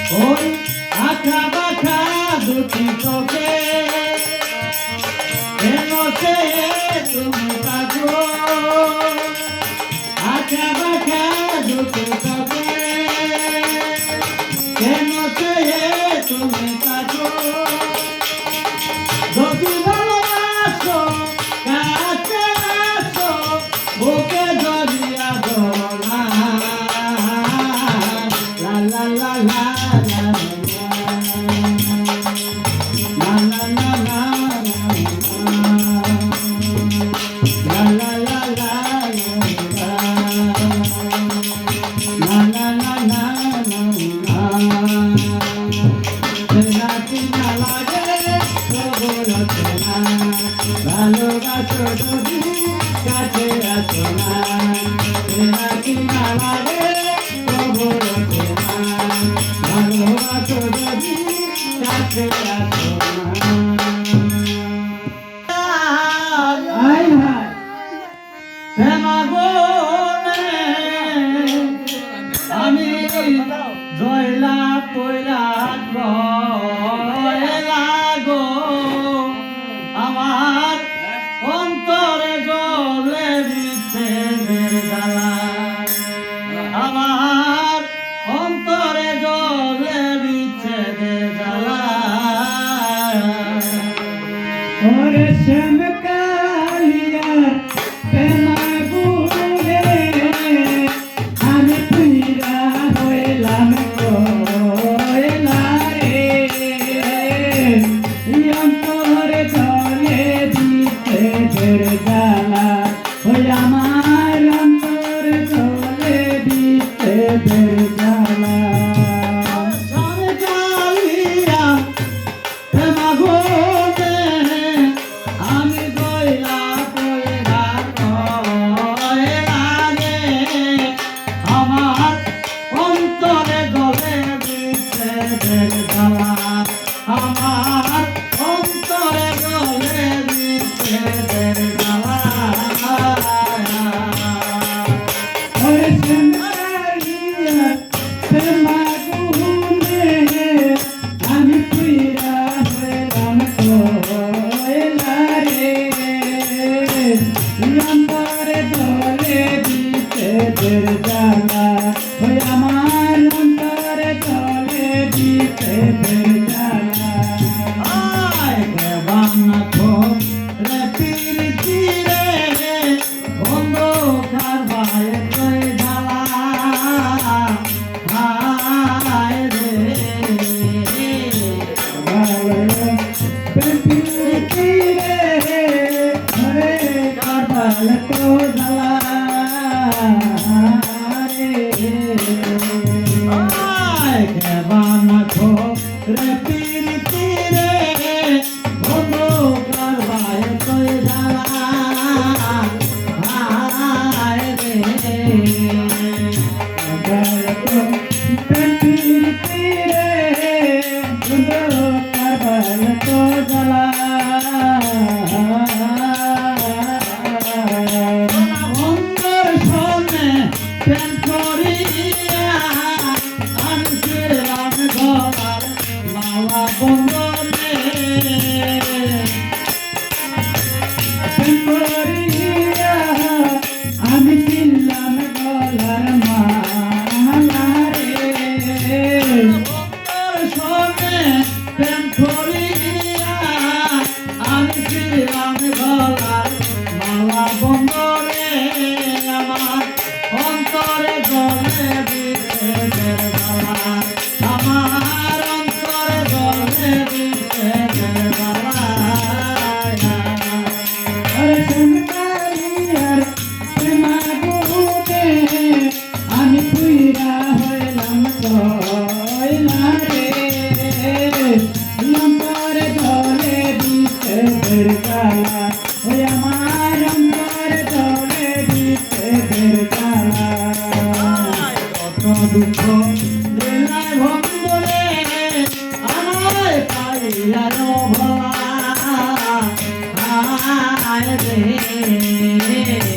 ওই আঁকা বাঁকা দুটি চোখে কেন সে তুমি কাঁদো আঁকা বাঁকা দুটি চোখে কেন সে তুমি কাঁদো যদি ভালোবাসো কাছে আসো বুকে জড়িয়া ধরো না লা লা লা লা ভালোবাসো যদি কাছে আসো না কি মালারে খবর না ভালোবাসো যদি কাছে আসো না হাই হাই প্রেমাগুনে আমি জয়লা কইলা লাগো আমার অন্তরে জ্বলে বিচ্ছেদের জ্বালা আমার অন্তরে জ্বলে বিচ্ছেদের জ্বালা ওরে শ্যাম কালিয়ার প্রেমাগুনে আমি পীড়া হইলাম কইলা রে অন্তরে জ্বলে বিচ্ছেদের জ্বালা ওই আমার অন্তরে জ্বলে বিচ্ছেদের জ্বালা আমি গইলা কইলা আমার অন্তরে জ্বলে বিচ্ছেদের জ্বালা আমার অন্তরে জ্বলে বিচ্ছেদের জ্বালা ওরে শ্যামালিয়া প্রেমাগুনে আমি পীড়া হইলাম কইলা রে অন্তরে জ্বলে বিচ্ছেদের জ্বালা ওই আমার অন্তরে জ্বলে বিচ্ছেদের জ্বালা আয় দেবানাথ রে প্রীতি রে অন্ধকার বায়ে কই জ্বালা হায় রে প্রীতি রে হরে কারবাল তো জ্বালা রে আয় দেবানাথ রে প্রীতি রে অন্ধকার বায়ে কই জ্বালা হায় রে প্রীতি রে অন্ধকার বায়ে তো জ্বালা অন্ধর সামনে প্রেম করিয়া আনছিলাম ঘর মালা বন্ধনে প্রেম করিয়া আমি ছিলাম গলার মালা রে অন্তর সামনে প্রেম করিয়া আমি ছিলাম গলার মালা বন্ধনে আমার অন্তরে জ্বলে বিচ্ছেদের জ্বালা আমার অন্তরে জ্বলে বিচ্ছেদের জ্বালা ওরে শ্যামকালিয়ার প্রেমাগুনে আমি পীড়া হইলাম কইলা রে অন্তরে জ্বলে বিচ্ছেদের জ্বালা ওই আমার অন্তরে জ্বলে বিচ্ছেদের জ্বালা কত দুঃখ দিলাই ভঙ্গলে আমায় পাইয়া ভোলা হায় রে